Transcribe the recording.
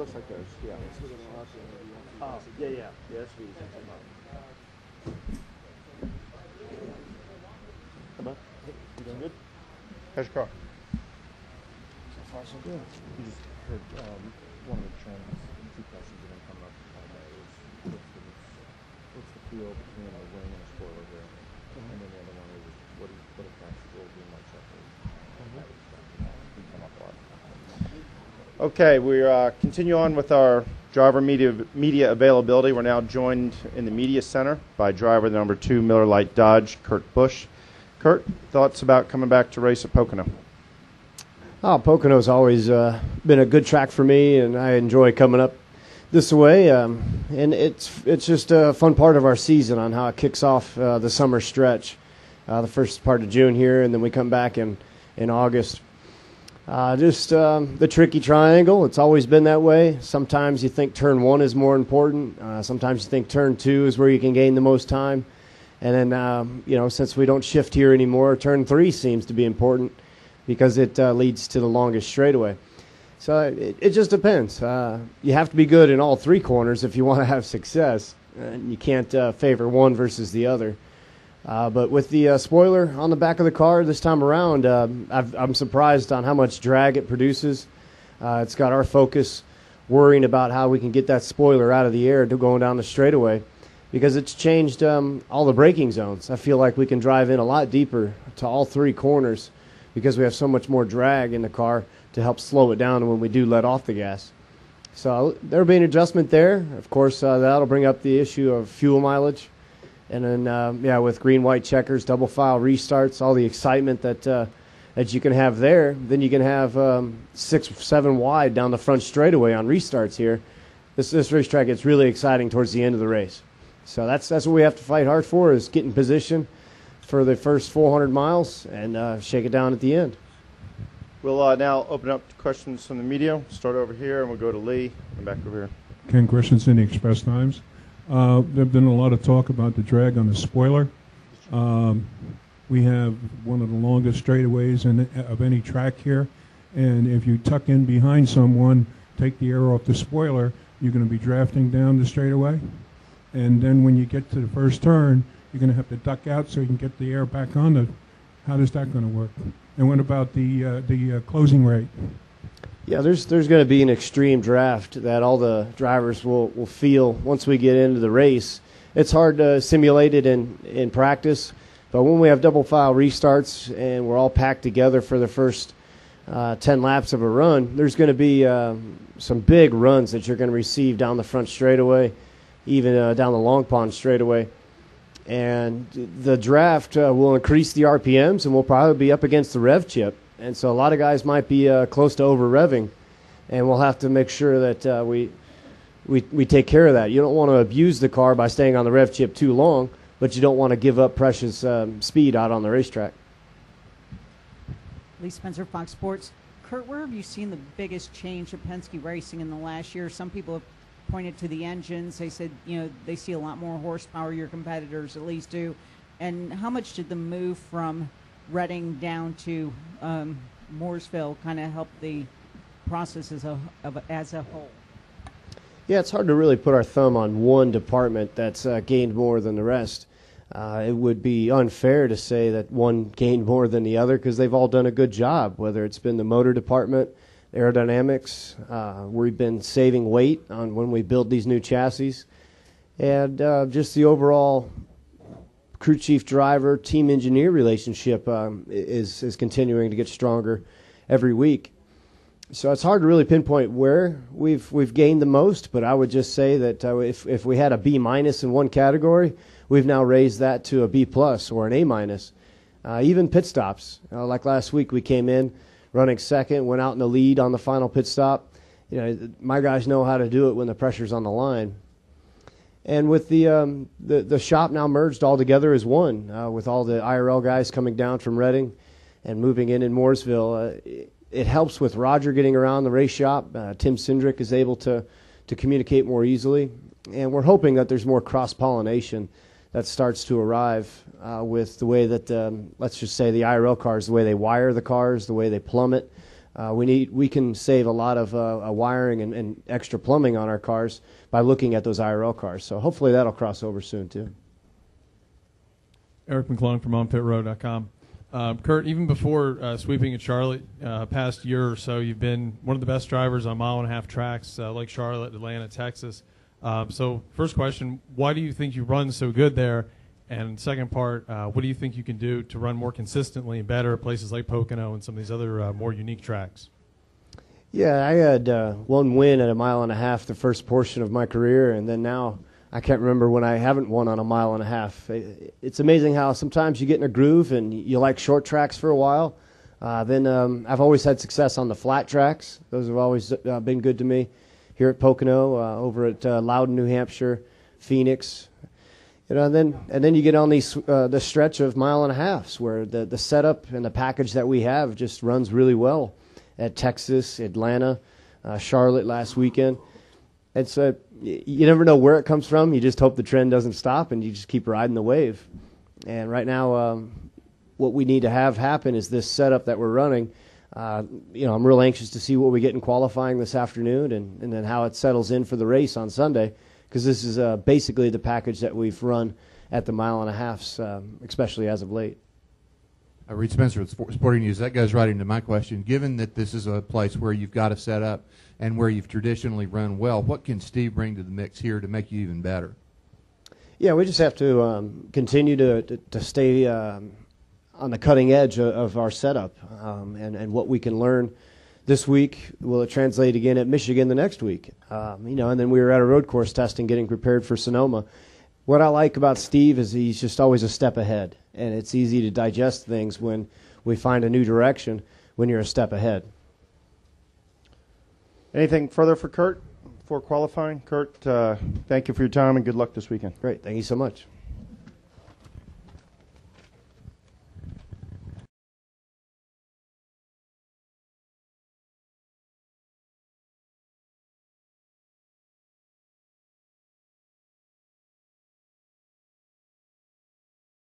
looks like those. Yeah. Oh, yeah. That's sweet. Come on. You doing good? How's your car? So far, so good. You just heard one of the trends, two questions that have come up all day is what's the feel between a wing and a spoiler here? And then the other one is what effects will be my checkers? Okay, we continue on with our driver media availability. We're now joined in the media center by driver number 2 Miller Lite Dodge, Kurt Busch. Kurt, thoughts about coming back to race at Pocono? Oh, Pocono's always been a good track for me, and I enjoy coming up this way. And it's just a fun part of our season on how it kicks off the summer stretch, the first part of June here, and then we come back in August. The tricky triangle. It's always been that way. Sometimes you think turn 1 is more important. Sometimes you think turn 2 is where you can gain the most time. And then, since we don't shift here anymore, turn 3 seems to be important because it leads to the longest straightaway. So it just depends. You have to be good in all 3 corners if you want to have success. You can't favor one versus the other. But with the spoiler on the back of the car this time around, I'm surprised on how much drag it produces. It's got our focus worrying about how we can get that spoiler out of the air to going down the straightaway because it's changed all the braking zones. I feel like we can drive in a lot deeper to all 3 corners because we have so much more drag in the car to help slow it down when we do let off the gas. So there'll be an adjustment there. Of course, that'll bring up the issue of fuel mileage. And then, with green-white checkers, double file restarts, all the excitement that you can have there, then you can have 6, 7 wide down the front straightaway on restarts here. This racetrack gets really exciting towards the end of the race. So that's what we have to fight hard for, is get in position for the first 400 miles and shake it down at the end. We'll now open up to questions from the media. Start over here, and we'll go to Lee and back over here. Ken Christensen, the Express Times. There's been a lot of talk about the drag on the spoiler. We have one of the longest straightaways of any track here, and if you tuck in behind someone, take the air off the spoiler, you're going to be drafting down the straightaway. And then when you get to the first turn, you're going to have to duck out so you can get the air back on the. How is that going to work? And what about the closing rate? Yeah, there's going to be an extreme draft that all the drivers will feel once we get into the race. It's hard to simulate it in practice, but when we have double file restarts and we're all packed together for the first 10 laps of a run, there's going to be some big runs that you're going to receive down the front straightaway, even down the Long Pond straightaway. And the draft will increase the RPMs, and we'll probably be up against the rev chip. And so a lot of guys might be close to over-revving, and we'll have to make sure that we take care of that. You don't want to abuse the car by staying on the rev chip too long, but you don't want to give up precious speed out on the racetrack. Lee Spencer, Fox Sports. Kurt, where have you seen the biggest change at Penske Racing in the last year? Some people have pointed to the engines. They said, they see a lot more horsepower, your competitors at least do. And how much did the move from Reading down to Mooresville kind of help the process as a whole? Yeah, it's hard to really put our thumb on one department that's gained more than the rest. It would be unfair to say that one gained more than the other because they've all done a good job, whether it's been the motor department, aerodynamics. We've been saving weight on when we build these new chassis, and just the overall crew chief driver team engineer relationship is continuing to get stronger every week. So it's hard to really pinpoint where we've gained the most, but I would just say that if we had a B- in one category, we've now raised that to a B+ or an A-. Even pit stops, like last week we came in running second, went out in the lead on the final pit stop. My guys know how to do it when the pressure's on the line. And with the shop now merged all together as one, with all the IRL guys coming down from Reading and moving in Mooresville, it helps with Roger getting around the race shop. Tim Cindric is able to communicate more easily. And we're hoping that there's more cross-pollination that starts to arrive with the way that, let's just say, the IRL cars, the way they wire the cars, the way they plumb it, We can save a lot of wiring and extra plumbing on our cars by looking at those IRL cars. So hopefully that'll cross over soon too. Eric McClung from OnPitRow.com. Kurt, even before sweeping at Charlotte, past year or so, you've been one of the best drivers on mile-and-a-half tracks like Charlotte, Atlanta, Texas. So first question, why do you think you run so good there? And second part, what do you think you can do to run more consistently and better at places like Pocono and some of these other more unique tracks? Yeah, I had one win at a mile-and-a-half the first portion of my career, and then now I can't remember when I haven't won on a mile-and-a-half. It's amazing how sometimes you get in a groove and you like short tracks for a while. Then I've always had success on the flat tracks. Those have always been good to me. Here at Pocono, over at Loudon, New Hampshire, Phoenix. You know, and then you get on these the stretch of mile-and-a-halfs where the setup and the package that we have just runs really well at Texas, Atlanta, Charlotte last weekend. And so you never know where it comes from. You just hope the trend doesn't stop, and you just keep riding the wave. And right now, what we need to have happen is this setup that we're running. You know, I'm real anxious to see what we get in qualifying this afternoon and then how it settles in for the race on Sunday, because this is basically the package that we've run at the mile-and-a-halfs, especially as of late. Reed Spencer with Sporting News. That goes right into my question. Given that this is a place where you've got to set up and where you've traditionally run well, what can Steve bring to the mix here to make you even better? Yeah, we just have to continue to stay on the cutting edge of our setup and what we can learn this week. Will it translate again at Michigan the next week? You know, and then we were at a road course testing, getting prepared for Sonoma. What I like about Steve is he's just always a step ahead, and it's easy to digest things when we find a new direction when you're a step ahead. Anything further for Kurt before qualifying? Kurt, thank you for your time and good luck this weekend. Great. Thank you so much.